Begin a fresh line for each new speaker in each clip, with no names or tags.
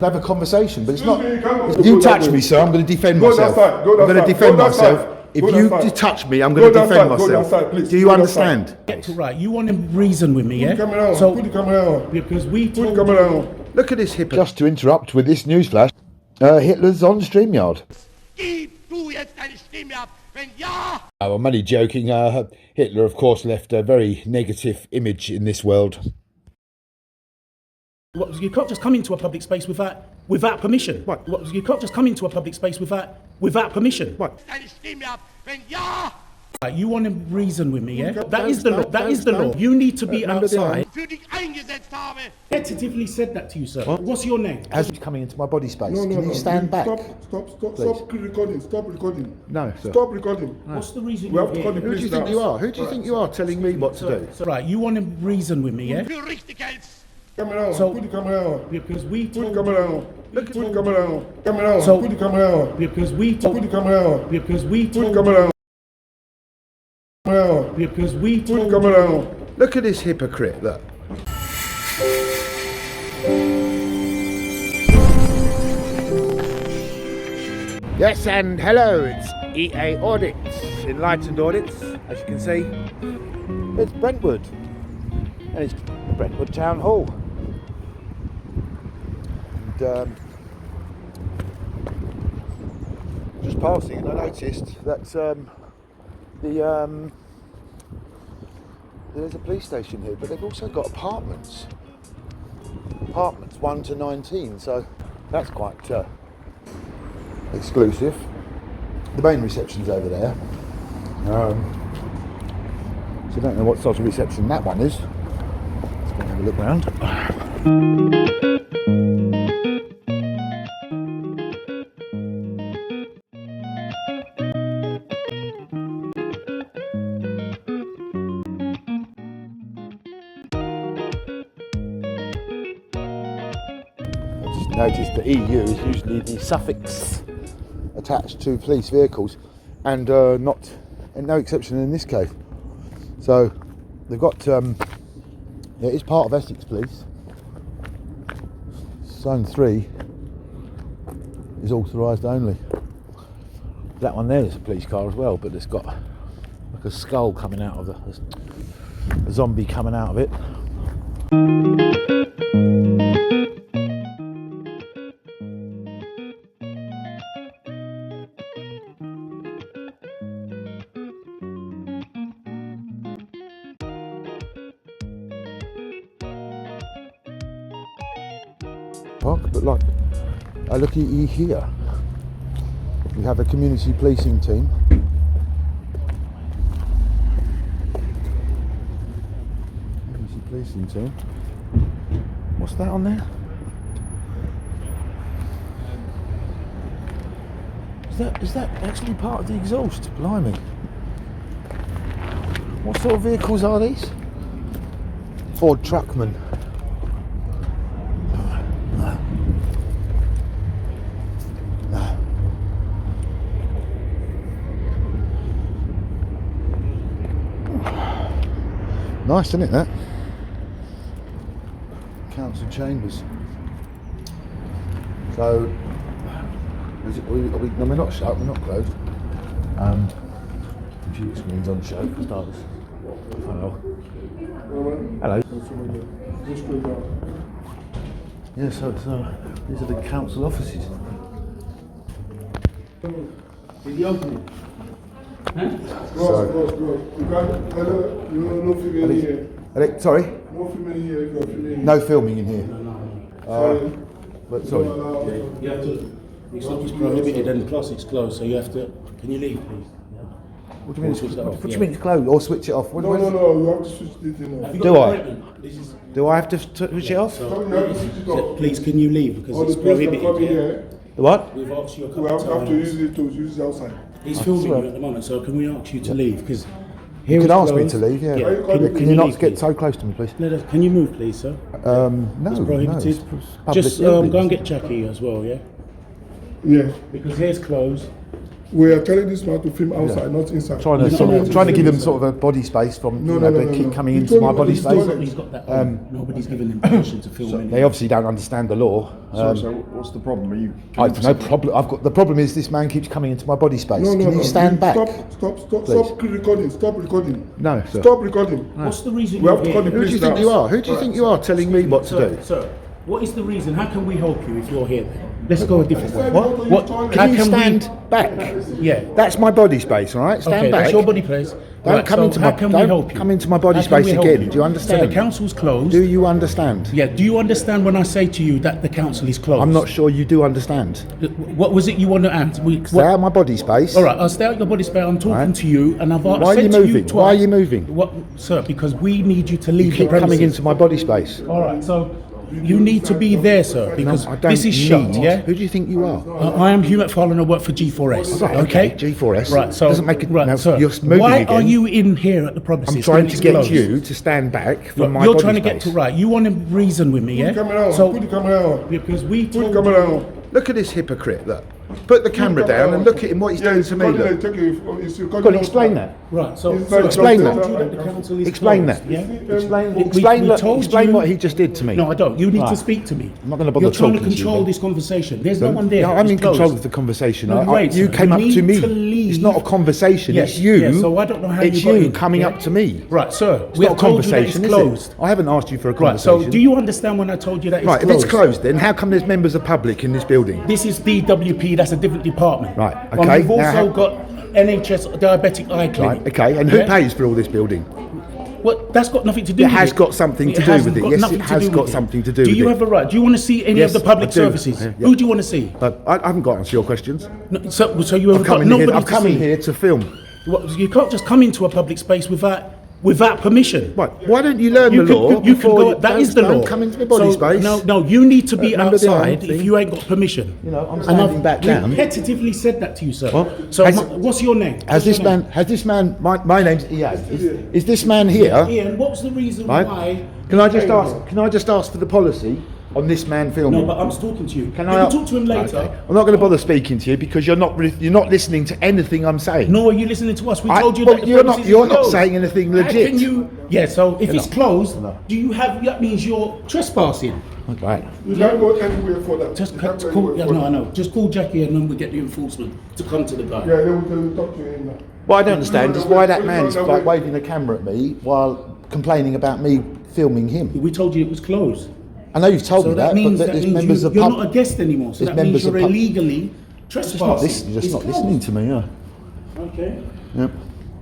Have a conversation, but it's not.
If
You touch me, sir, I'm going to defend myself. I'm going to defend myself. If you touch me, I'm going to defend myself. Do you understand?
Right, you want to reason with me, yeah?
Put the camera on.
So,
Put the camera on.
because we told
Put the camera on.
Look at this hypocrite. Just to interrupt with this newsflash, Hitler's on StreamYard. Oh, I'm only joking. Hitler, of course, left a very negative image in this world.
you can't just come into a public space without permission.
What?
You can't just come into a public space without permission.
What?
Right, you want to reason with me, yeah? That is the law. That is the law. You need to be outside. Repetitively said that to you, sir.
What?
What's your name?
As he's coming into my body space,
No,
can you stand back?
Stop recording. Stop recording.
No, sir.
Stop recording.
What's the reason
We
you're
have to call the
here?
Who do you think you are? Who do you think you are telling me what to do?
Right, you want to reason with me, yeah?
Camera on.
So-
Put the camera on.
Because we
Put the
told
camera on. Put the camera on. Camera on.
So-
Put the camera on.
because we told
Put the camera on.
because we
Put the
told
camera on. Camera on.
because we
Put the
told
camera on.
Look at this hypocrite, look. Yes, and hello, it's EA Audits, Enlightened Audits, as you can see. It's Brentwood, and it's Brentwood Town Hall. And just passing, and I noticed that there's a police station here, but they've also got apartments 1 to 19, so that's quite exclusive. The main reception's over there, so I don't know what sort of reception that one is. Let's go and have a look round. Notice the EU is usually the suffix attached to police vehicles, and no exception in this case. So they've got it is part of Essex Police. Zone 3 is authorised only. That one there is a police car as well, but it's got like a skull coming out of a zombie coming out of it. But like, look at you here. We have a community policing team. Community policing team. What's that on there? Is that actually part of the exhaust? Blimey. What sort of vehicles are these? Ford Truckman. Nice, isn't it, that? Council chambers. So, no, we're not shut, we're not closed. Computer screen's on show for starters. Hello. Yeah, so it's, these are the council offices.
Did you open it?
No filming here.
Sorry?
No filming here. You got filming.
No filming in here. But sorry.
You have to. It's prohibited and plus it's closed, so you have to. Can you leave, please?
What do you mean?
Switch that off,
What do you
yeah.
mean it's closed or switch it off?
No, you have to switch the thing off.
Do I?
This is,
Do I have to switch it off?
You have to switch it off.
please, can you leave because
All
it's
the police can come
prohibited.
in
Yeah?
here.
The what?
We've asked you a
We
couple of
have to
times.
use it outside.
He's filming you at the moment, so can we ask you to leave? Because
You can ask me to leave, yeah. Can you not
leave,
get
please?
so close to me, please?
Can you move, please, sir?
No,
It's prohibited.
it's public
Just go
buildings.
and get Jackie as well, yeah?
Yeah.
Because here's closed.
We are telling this man to film outside, not inside.
Trying to give him sort of a body space from they keep coming into my body space.
He's got that. Nobody's given him permission to film anything.
They obviously don't understand the law.
So what's the problem? Are you?
I've no problem. The problem is this man keeps coming into my body space. Can you stand back?
Stop recording. Stop recording.
No, sir.
Stop recording.
What's the reason
We have to
you're
call the
here?
Who do you think you are? Who do you think you are telling me what to do?
Sir, what is the reason? How can we help you if you're here then? Let's go a different way.
What?
How
Can you
can we-
stand back?
Yeah.
That's my body space, all right? Stand
Okay,
back.
that's your body place.
Don't
Right,
come
so
into
how
my
can we
don't
help you?
come into my body
How can we
space
help
again.
you?
Do you understand?
So the council's closed.
Do you understand?
Yeah. Do you understand when I say to you that the council is closed?
I'm not sure you do understand.
What was it you want to answer?
Stay out of my body space.
All right, I'll stay out your body space. I'm talking
Right.
to you, and I've
Why are
said
you
to
moving?
twice.
Why are you moving?
What, sir? Because we need you to leave
Keep
the premises.
coming into my body space.
All right, so you need to be there, sir, because
I don't
this is shut.
need-
Yeah.
Who do you think you are?
I am Hugh McFarlane. I work for G4S.
Right, okay, G4S.
Right. So
Doesn't make it-
right,
now,
sir.
you're moving
Why
again.
are you in here at the premises?
I'm trying
when
to
it's
get
closed?
you to stand back from
Look,
my
you're
body
trying to
space.
get to right. You want to reason with me, yeah?
Put the camera on.
So
Put the camera on.
because we
Put the
told
camera
you,
on.
Look at this hypocrite. Look. Put the camera down and look at him. What he's doing to me. Look. Go on, explain that.
right. So
Explain
I
that.
told you that the council is
Explain
closed,
that.
Yeah.
Explain
we told
explain
you-
what he just did to me.
No, I don't. You need to
Right.
speak to me.
I'm not gonna bother
You're trying to
talking to you,
control
then.
this conversation. There's no one there.
No, I'm
It's
in control
closed.
of the conversation.
No, wait,
you
sir.
came
You
up to
need
me.
to leave.
It's not a conversation.
Yes,
It's you.
yes, so I don't know how
it's
you got
you
in,
coming
yeah?
up to me.
Right, sir.
It's
we
not a
have told you that it's
conversation, is
closed.
it? I haven't asked you for a
Right.
conversation.
So do you understand when I told you that it's
Right. If
closed?
it's closed, then how come there's members of public in this building?
This is DWP. That's a different department.
Right,
And
okay,
we've
now
also
how-
got NHS diabetic eye clinic.
Right. Okay. And who
Yeah?
pays for all this building?
Well, that's got nothing to do
It
with it.
has got something to do
hasn't
with it.
got
Yes,
nothing
it
to
has
do
got
with
something to do
Do
with
you
it.
have a right? Do you want to see any
Yes,
of the public
I do.
services?
Yeah.
Who do you want to see?
But I haven't got to answer your questions.
No, so you have
I've
got
come in
nobody
here. I've
to
come in
see.
here to film.
What, you can't just come into a public space without permission.
Right. Why don't you learn
You
the
can,
law?
you can
before
go. That
don't-
is the
don't
law.
Come into my body
So,
space.
No, you need to be
Remember the
outside
arm thing?
if you ain't got permission.
You know, I'm
And
standing
I've
back down.
repetitively said that to you, sir.
What?
So
Has-
what's your name?
Has
What's
this
your
man? Has this man? My name's Ian. Is this man here?
name? Ian, what's the reason
Right.
why?
Can I just ask? Can I just ask for the policy on this man filming?
No, but I'm talking to you.
Can
you
I
can talk to him later.
Okay. I'm not going to bother speaking to you because you're not listening to anything I'm saying.
Nor are you listening to us. We
I-
told you
well,
that the
you're
premises
not
is closed.
saying anything
How
legit.
can you? Yeah. So if it's
not.
closed,
No.
do you have? That means you're trespassing.
Right.
You can't go anywhere for that.
Just
You can't go
call.
anywhere
Yeah,
for
no, I
that.
know. Just call Jackie and then we get the enforcement to come to the guy.
Yeah, they will talk to him now.
What I don't understand is why that man's like waving a camera at me while complaining about me filming him.
We told you it was closed.
I know you've told
So
me
that means
but
that
there's
means
members of
you're
pub.
not a guest anymore. So
There's
that means
members of
you're
pub-
illegally trespassing.
You're just
It's
not
closed.
listening to me. Yeah.
Okay.
Yep.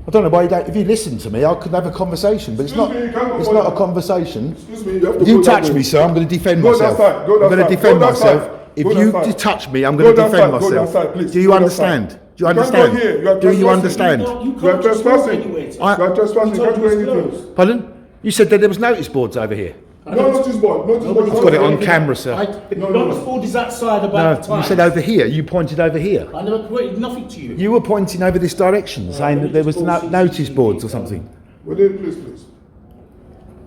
I don't know why you don't. If you listen to me, I could have a conversation, but it's not.
Excuse me, you can't go
It's
for
not a
that.
conversation.
Excuse me, you have to
If you
go that
touch
way.
me, sir, I'm going to defend
Go
myself.
that side, go
I'm
that
going to
side,
defend
go that
myself.
side,
If
go
you
that side.
touch me, I'm
Go
going to
that
defend
side, go that
myself.
side, please.
Do you
Go that
understand?
side.
Do you
You can't go
understand?
here, you are
Do you
trespassing.
understand?
You
You are
can't just go
trespassing.
anywhere.
You are trespassing. You
We told
can't do
you it's
anything.
closed.
Pardon? You said that there was notice boards over here.
No notice board. Notice board.
I've got it on camera, sir.
No, notice board is outside
No,
about the time.
you said over here. You pointed over here.
I never pointed nothing to you.
You were pointing over this direction, saying that there was notice boards or something.
Within, please.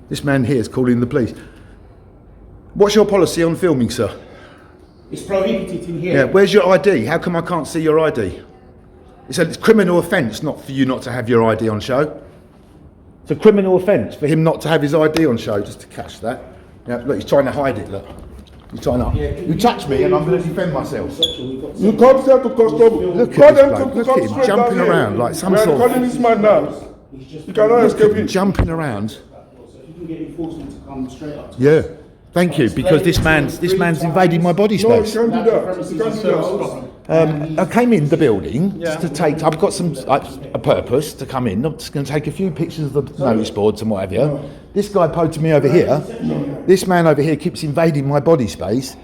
This man here is calling the police. What's your policy on filming, sir?
It's prohibited in here.
Yeah, where's your ID? How come I can't see your ID? It's a criminal offence not for you not to have your ID on show. It's a criminal offence for him not to have his ID on show, just to catch that. Yeah, look, he's trying to hide it, look. He's trying to... You touch me and I'm going to defend myself.
You come here to cause trouble.
Look
Call
at this
them
bloke.
to
Look
come
at him
straight
jumping
down here.
around like some
We are
sort of...
calling this man now. You cannot escape him.
Jumping around.
So if you can get enforcement to come straight up to
Yeah. Thank you, because this man's invading my body
No, you
space.
can't do that. You can't do that.
I came in the building just to take. I've got some a purpose to come in. I'm just going to take a few pictures of the notice boards and what have you. This guy posted me over here. This man over here keeps invading my body space,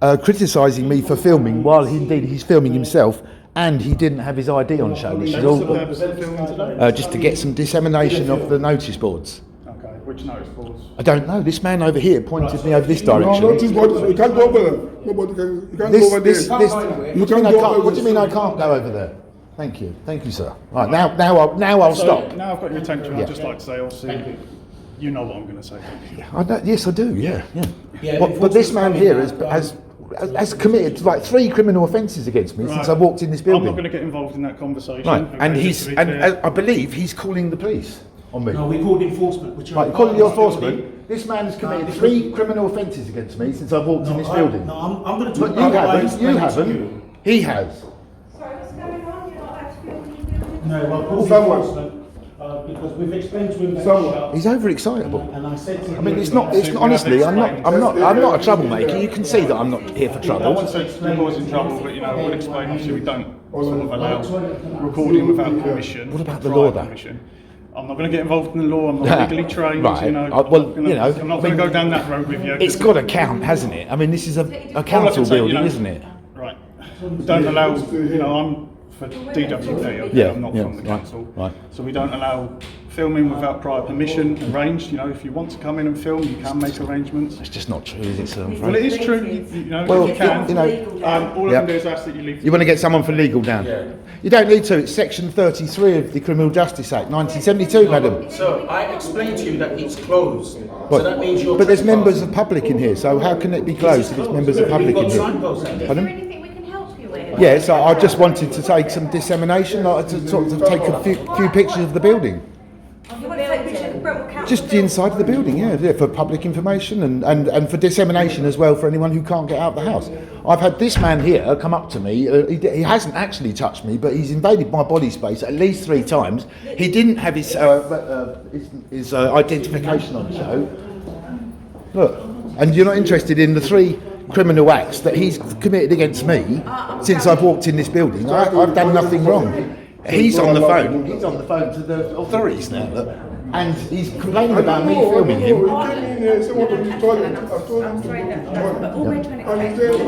criticising me for filming while he's filming himself, and he didn't have his ID on show, which is all just to get some dissemination of the notice boards.
Okay, which notice boards?
I don't know. This man over here pointed me over this
No,
direction.
notice board. You can't go over there. Nobody can. You can't go over there.
You
can't
mean I
go
can't-
over
What do you mean I
there.
can't go over there? Thank you, sir. Right, now I'll stop.
Now I've got your attention, I'd just like to say, obviously, you know what I'm going to say.
Yes, I do. Yeah.
Yeah,
But this man here has has committed like 3 criminal offences against me since I walked in this
I'm
building.
not going to get involved in that conversation.
Right,
okay,
and
just to be clear.
I believe he's calling the police on me.
No, we called enforcement, which
Right, calling the enforcement. This man has committed 3 criminal offences against me since I've walked in this building.
No, I'm going to talk
But you
about what I
haven't. You
explained to
haven't. He has.
Sorry, what's going on? You're not allowed to film in the building?
No, well, call
Someone.
enforcement, because we've explained to him that
Someone.
it's shut.
He's overexcitable.
And I said to him,
I mean, it's honestly, I'm not a troublemaker. You can see that I'm not here for
I
trouble.
won't say you're causing trouble, but we'll explain. Obviously, we don't sort of allow recording without permission.
What about the
prior
law, though?
permission. I'm not going to get involved in the law. I'm not legally trained.
Right.
You know, I'm not going to go down that road with you.
It's got to count, hasn't it? I mean, this is a
All I
council
can say,
building, isn't it?
Right. We don't allow. I'm for DWP. Okay?
Yeah,
I'm not
yeah,
from the
right,
council.
right.
So we don't allow filming without prior permission arranged. If you want to come in and film, you can make arrangements.
It's just not true, is it, sir?
Well, it is true.
Well,
you can. All I
Yep.
can do is ask that you leave.
You want to get someone for legal down?
Yeah.
You don't need to. It's Section 33 of the Criminal Justice Act, 1972, madam.
So I explained to you that it's closed. So that means you're
But there's members of public in here, so how can it be closed if it's members of public in
We've got
here?
signposts out there.
Is there
Pardon?
anything we can help you with?
Yeah, so I just wanted to take some dissemination, like to sort of take a few pictures of the building.
You want to take pictures of the Brentwood Council
Just the inside of the building, yeah, for public information and for dissemination as well for anyone who can't get out of the house. I've had this man here come up to me, he hasn't actually touched me, but he's invaded my body space at least 3 times. He didn't have his identification on show. Look, and you're not interested in the 3 criminal acts that he's committed against me since I've walked in this building. I've done nothing wrong. He's on the phone. He's on the phone to the authorities now, look, and he's complaining about me filming him.
You came in here, someone was toilet.
I'm sorry but all we're trying to
And
explain
there
is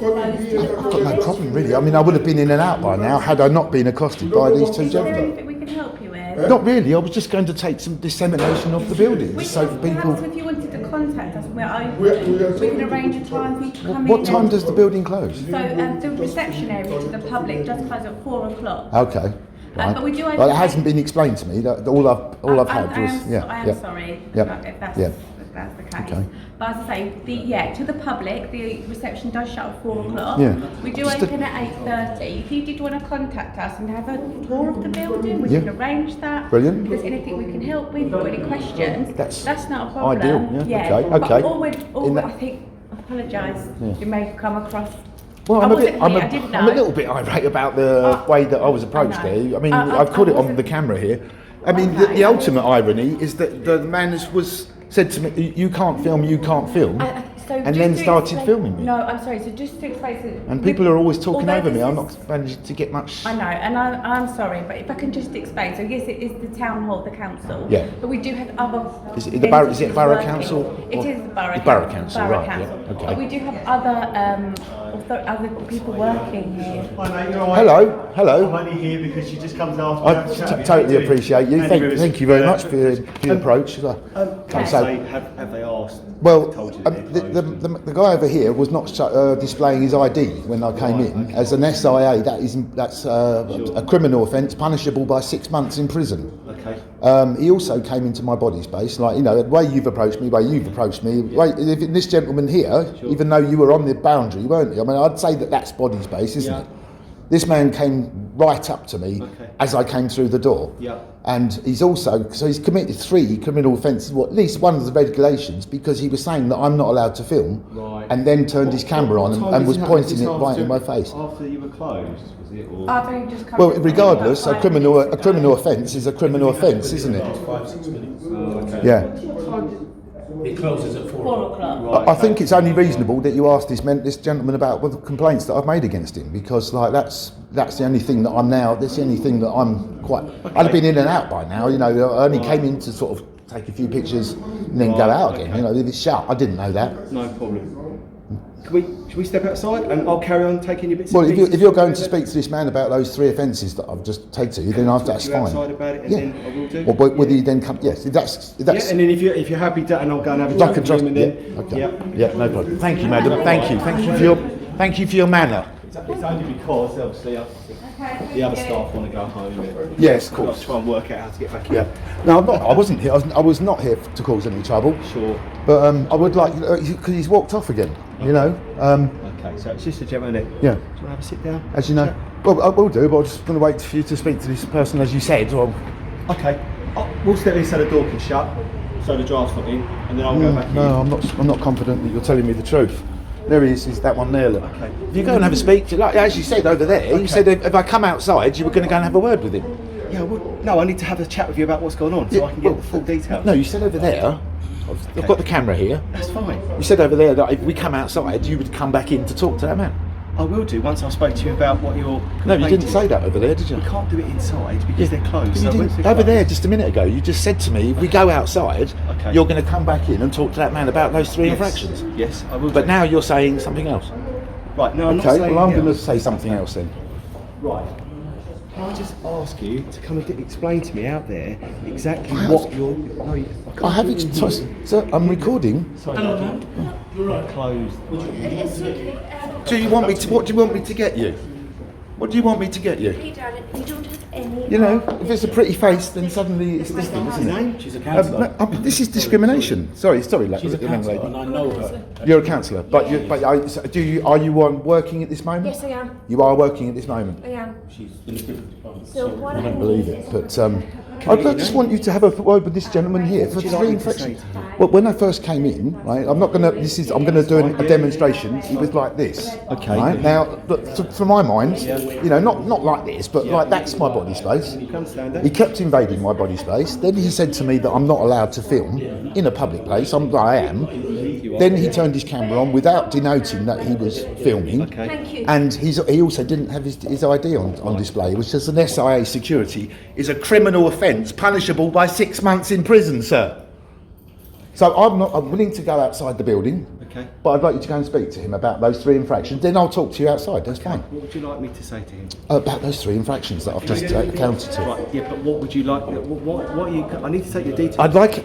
was
I've got no problem really. I mean, I would have been in and out by now had I not been accosted by these 2
Is there
gentlemen.
anything we can help you with?
Not really. I was just going to take some dissemination of the buildings, so for people.
Perhaps if you wanted to contact us, we're open. We can arrange a time for you to come in.
What time does the building close?
So the reception area to the public does close at 4 o'clock.
Okay. Right.
But we do
Well, it hasn't been explained to me. That all I've had was
I am sorry
Yep.
if that's,
Yep.
if that's the case.
Okay.
But as I say, to the public, the reception does shut at 4 o'clock.
Yeah.
We do
Just
open at 8:30. If you did want to contact us and have a tour of the building, we
Yeah.
can arrange that.
Brilliant.
If there's anything we can help with, or any questions,
That's
not a problem.
ideal, yeah. Okay,
But
okay.
all
In
I
that-
think, I apologise, you may have come across.
Well,
I
I'm a
wasn't
bit, I'm
here, I didn't know.
a little bit irate about the way that I was approached
I know.
there. I mean,
I
I've caught it on
wasn't-
the camera here. I mean,
Okay.
the ultimate irony is that the man was said to me, "You can't film, you can't film,"
So
and
just
then
to
started
explain-
filming me.
No, I'm sorry. So just to explain,
And people are always talking
although
over me.
this
I'm
is-
not managing to get much.
I know, and I'm sorry, but if I can just explain. So yes, it is the town hall, the council.
Yeah.
But we do have other.
Is it the borough? Is it
entities
borough
working.
council?
It
or-
is the borough.
The borough council,
Borough
right?
council.
Yeah. Okay.
But we do have other other people working here.
Hi mate, you're all right.
Hello.
I'm only here because she just comes after.
I totally appreciate you. Thank you very much for your approach.
Have they asked?
Well,
told you that they're closed?
the guy over here was not displaying his ID when I came in. As an SIA, that's a criminal offence punishable by 6 months in prison.
Okay.
He also came into my body space, like, the way you've approached me, if this gentleman here, even though you were on the boundary, weren't you? I mean, I'd say that's body space, isn't it? This man came right up to me as I came through the door.
Yeah.
And he's committed 3 criminal offences, at least one of the regulations, because he was saying that I'm not allowed to film,
Right.
and then turned his camera on and was pointing it right in my face.
After you were closed, was it? Or?
I've only just come
Well,
in.
regardless, a
About 5
criminal
minutes.
offence is a criminal offence, isn't it?
5-6 minutes.
Okay.
Yeah.
It closes at 4
4
o'clock.
o'clock.
I think it's only reasonable that you ask this gentleman about the complaints that I've made against him, because that's the only thing that I'm now. That's the only thing that I'm quite. I'd have been in and out by now. I only came in to sort of take a few pictures and then go out again. If it's shut, I didn't know that.
No problem. Should we step outside and I'll carry on taking your bits
Well,
and
if you're going to speak to this man about those 3 offences that I've just taken to you, then that's
you
fine.
outside about it and then I will do.
Or whether you then come, yes, if that's
Yeah, and then if you're happy to, and I'll go and have a
I
chat
can
with
trust.
him and
Yeah,
then.
okay.
Yeah.
Yeah, no problem. Thank you, madam. Thank you for your manner.
It's only because obviously the other staff want to go home.
Yes, of
I've got
course.
to try and work out how to get back in.
Yeah. No, I wasn't here. I was not here to cause any trouble.
Sure.
But I would like, because he's walked off again.
Okay. Okay, so it's just a gentleman.
Yeah.
Do you want to have a sit down?
As you know. Well, I will do, but I'm just going to wait for you to speak to this person, as you said. Well,
Okay. We'll step in so the door can shut, so the draft's not in, and then I'll go back in.
no, I'm not confident that you're telling me the truth. There he is that one there, look.
Okay.
If you go and have a speak, like as you said over there, you said if I come outside, you were going to go and have a word with him.
Yeah, well, no, I need to have a chat with you about what's going on, so I can get the full details.
No, you said over there, I've got the camera here.
That's fine.
You said over there that if we come outside, you would come back in to talk to that man.
I will do once I spoke to you about what your
No, you
complaint
didn't
is.
say that over there, did you?
We can't do it inside because they're closed.
You
So
didn't-
once they're
over
closed-
there just a minute ago, you just said to me, if we go outside,
Okay.
you're going to come back in and talk to that man about those 3
Yes.
infractions.
Yes, I will.
But
do.
now you're saying something else.
Right, no, I'm
Okay,
not saying
well I'm
anything
going to
else.
say something else then.
Right. Can I just ask you to come and explain to me out there exactly what you're... No, I can't
I have
do it in here.
Sir, I'm recording.
Sorry,
Hello, ma'am. You're right.
closed.
Do you want me to? What do you want me to get you? What do you want me to get you?
Hey darling, you don't have any...
You know, if it's a pretty face, then suddenly it's this thing, isn't it?
She's a counsellor.
This is discrimination. Sorry, like,
She's a
young
counsellor,
lady.
and I know her.
You're a counsellor, but are you working at this moment?
Yes, I am.
You are working at this moment.
I am.
She's in the different department.
So what
I don't believe it, but I just want you to have a word with this gentleman here for
What would you
3
like me to
infractions.
say to him?
Well, when I first came in, right, I'm going to do a demonstration. He was like this.
Okay.
Right? Now, look, for my mind, you know, not like this, but like that's my body space.
You can stand
He
it.
kept invading my body space. Then he said to me that I'm not allowed to film in a public place. I am. Then he turned his camera on without denoting that he was filming.
Okay.
Thank you.
And he also didn't have his ID on display, which is an SIA security, is a criminal offence punishable by 6 months in prison, sir. So I'm willing to go outside the building,
Okay.
but I'd like you to go and speak to him about those 3 infractions. Then I'll talk to you outside, that's fine.
What would you like me to say to him?
About those 3 infractions that I've just accounted to.
Right, yeah, but what would you like? What are you? I need to take your details.
I'd like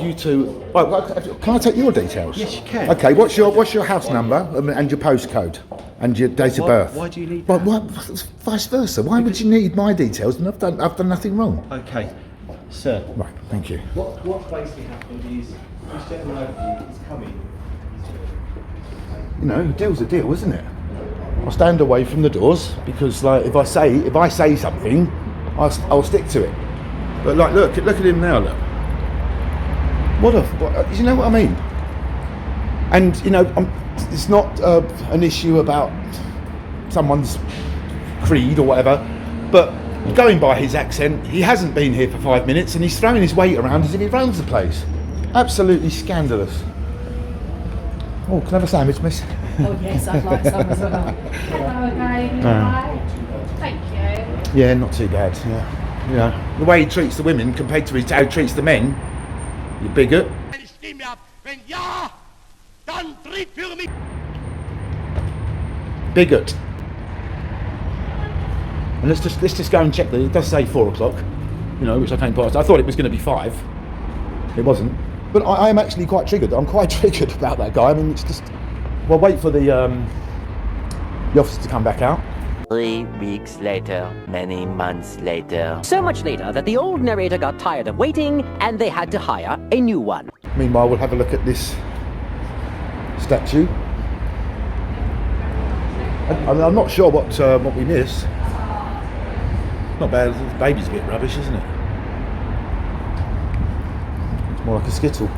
you to. Well, can I take your details?
Yes, you can.
Okay. What's your house number and your postcode and your date of birth?
Why do you need
Well,
that?
vice versa. Why would you need my details? And I've done nothing wrong.
Okay, sir.
Right. Thank you.
What basically happened is this gentleman over here is coming.
You know, a deal's a deal, isn't it? I'll stand away from the doors because, like, if I say something, I'll stick to it. But like, look at him now. Look. You know what I mean? And you know, it's not an issue about someone's creed or whatever, but going by his accent, he hasn't been here for 5 minutes and he's throwing his weight around as if he runs the place. Absolutely scandalous. Oh, can I have a sandwich, miss?
Oh yes, I'd like some as well. Hello again. Hi. Thank you.
Yeah, not too bad. Yeah, you know, the way he treats the women compared to how he treats the men, you bigot. Bigot. And let's just go and check that it does say 4 o'clock. You know, which I came past. I thought it was going to be 5. It wasn't. But I am actually quite triggered. I'm quite triggered about that guy. I mean, it's just. Well, wait for the officer to come back out.
3 weeks later, many months later.
So much later that the old narrator got tired of waiting and they had to hire a new one.
Meanwhile, we'll have a look at this statue. I'm not sure what we missed. Not bad. The baby's a bit rubbish, isn't it? It's more like a skittle.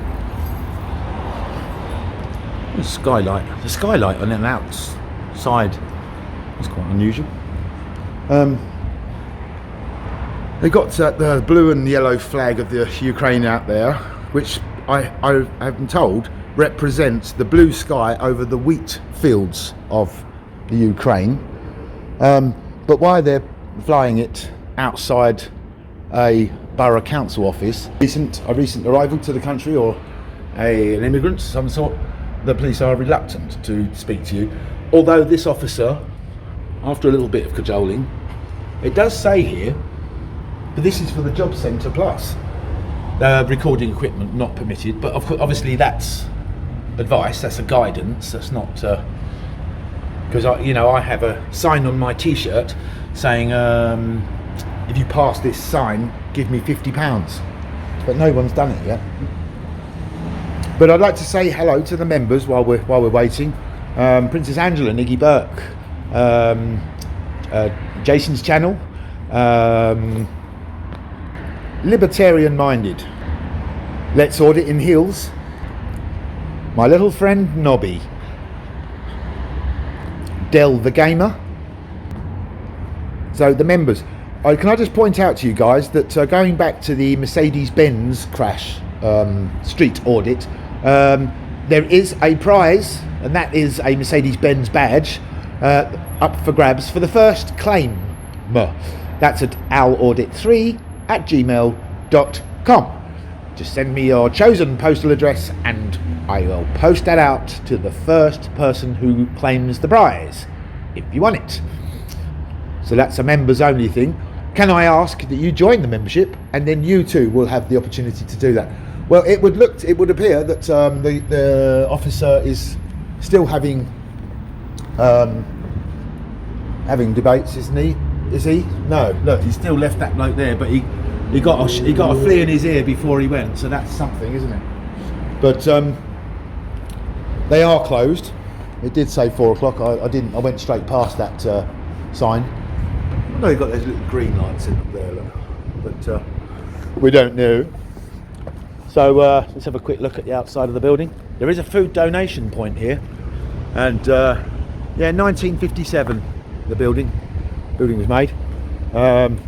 The skylight on an outside. That's quite unusual. They got the blue and yellow flag of the Ukraine out there, which I have been told represents the blue sky over the wheat fields of the Ukraine. But why they're flying it outside a borough council office, a recent arrival to the country or an immigrant of some sort, the police are reluctant to speak to you. Although this officer, after a little bit of cajoling, it does say here, but this is for the job centre plus. Recording equipment not permitted, but obviously that's advice, that's a guidance, that's not... Because I have a sign on my T-shirt saying, if you pass this sign, give me £50. But no one's done it yet. But I'd like to say hello to the members while we're waiting. Princess Angela, Niggy Burke, Jason's channel, Libertarian Minded, Let's Audit in Heels, my little friend Nobby, Dell the Gamer. So the members. Can I just point out to you guys that going back to the Mercedes-Benz crash street audit, there is a prize, and that is a Mercedes-Benz badge up for grabs for the first claim. That's at alaudit3@gmail.com. Just send me your chosen postal address and I will post that out to the first person who claims the prize, if you want it. So that's a members only thing. Can I ask that you join the membership, and then you too will have the opportunity to do that? Well, it would appear that the officer is still having debates, isn't he? Is he? No, look, he's still left that bloke there, but he got a flea in his ear before he went, so that's something, isn't it? But they are closed. It did say 4 o'clock. I went straight past that sign. I know you've got those little green lights in up there, look. But we don't know. So let's have a quick look at the outside of the building. There is a food donation point here, and 1957 the building was made, and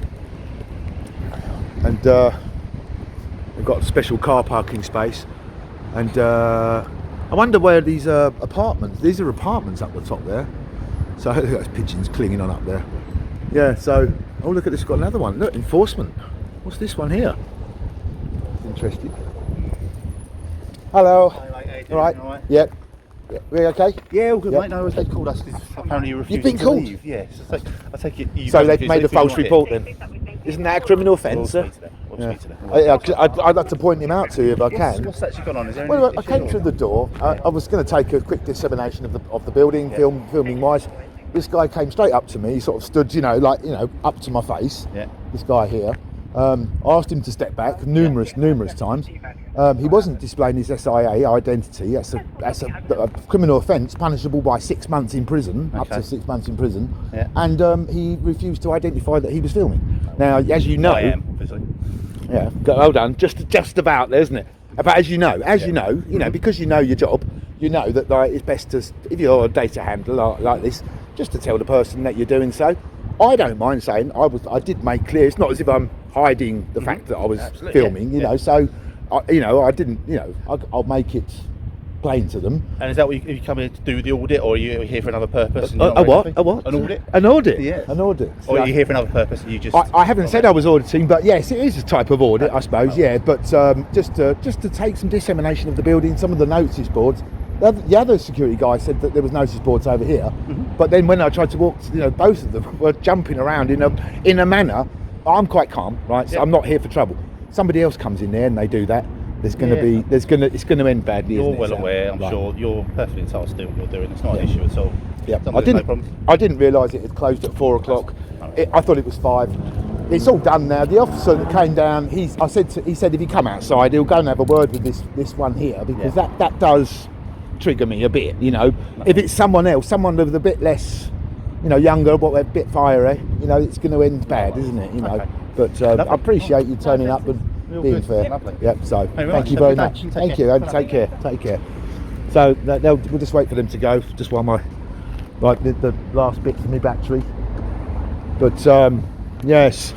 we've got a special car parking space, and I wonder where these apartments. These are apartments up the top there. So those pigeons clinging on up there. Yeah. So look at this. Got another one. Look, enforcement. What's this one here? Interesting. Hello.
Hi, mate. How you doing?
All right.
All right.
Yep. Yeah. We okay?
Yeah, all good,
Yep.
mate. No, they called us because apparently you refused
You've been
to
called?
leave. Yeah, so I take it. You
So
guys
they've
refused
made
to
a
leave, you're
false
not here.
report then? Isn't that a criminal offence, sir?
We'll speak to them. We'll speak to them.
I'd like to point him out to you if I can.
What's actually gone on? Is there
Well,
any
I came
issue
through
or-
the door. I was going to take a quick dissemination of the building, filming wise. This guy came straight up to me. He sort of stood, up to my face.
Yeah.
This guy here. I asked him to step back numerous times. He wasn't displaying his SIA identity. That's a criminal offence, punishable by 6 months in prison, up to 6 months in prison.
Yeah.
And he refused to identify that he was filming. Now, as you know,
I am, obviously.
yeah, well done. Just about there, isn't it? But as you know, because you know your job, you know that it's best to, if you're a data handler like this, just to tell the person that you're doing so. I don't mind saying I did make clear. It's not as if I'm hiding the fact that I was filming, you know. So, I didn't, I'll make it plain to them.
And is that what you come here to do with the audit, or are you here for another purpose? And
A
you're not
what?
really
A what?
An audit?
An audit?
Yeah.
An audit.
Or are you here for another purpose? And you just?
I haven't said I was auditing, but yes, it is a type of audit, I suppose. Yeah, but just to take some dissemination of the building, some of the notice boards. The other security guy said that there was notice boards over here, but then when I tried to walk, both of them were jumping around in a manner. I'm quite calm, right? So I'm not here for trouble. Somebody else comes in there and they do that. It's going to end badly.
You're
isn't it?
well
So,
aware. I'm
right.
sure you're perfectly entitled to do what you're doing. It's not an issue at all.
Yeah,
As long as there's no problem.
I didn't realise it had closed at 4 o'clock. I thought it was 5. It's all done now. The officer that came down, he said if he come outside, he'll go and have a word with this one here, because that does trigger me a bit. If it's someone else, someone with a bit less, younger, but a bit fiery, it's going to end bad, isn't it?
Okay.
But I appreciate you turning up and being fair.
Lovely.
Yep. So
Very
thank
much.
you very
Have a
much.
good day.
Thank
Take
you.
care.
And take care. Take care. So we'll just wait for them to go, just while the last bit for my battery. But yes.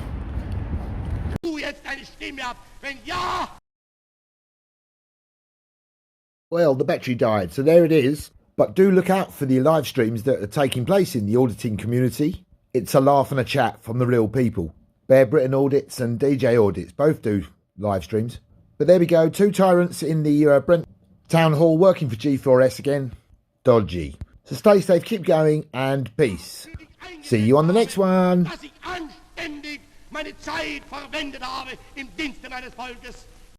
Well, the battery died, so there it is. But do look out for the live streams that are taking place in the auditing community. It's a laugh and a chat from the real people. Bear Britain Audits and DJ Audits both do live streams. But there we go, 2 tyrants in the Brent Town Hall working for G4S again. Dodgy. So stay safe, keep going, and peace. See you on the next one.
Dass ich anständig meine Zeit verwendet habe im Dienste meines Volkes.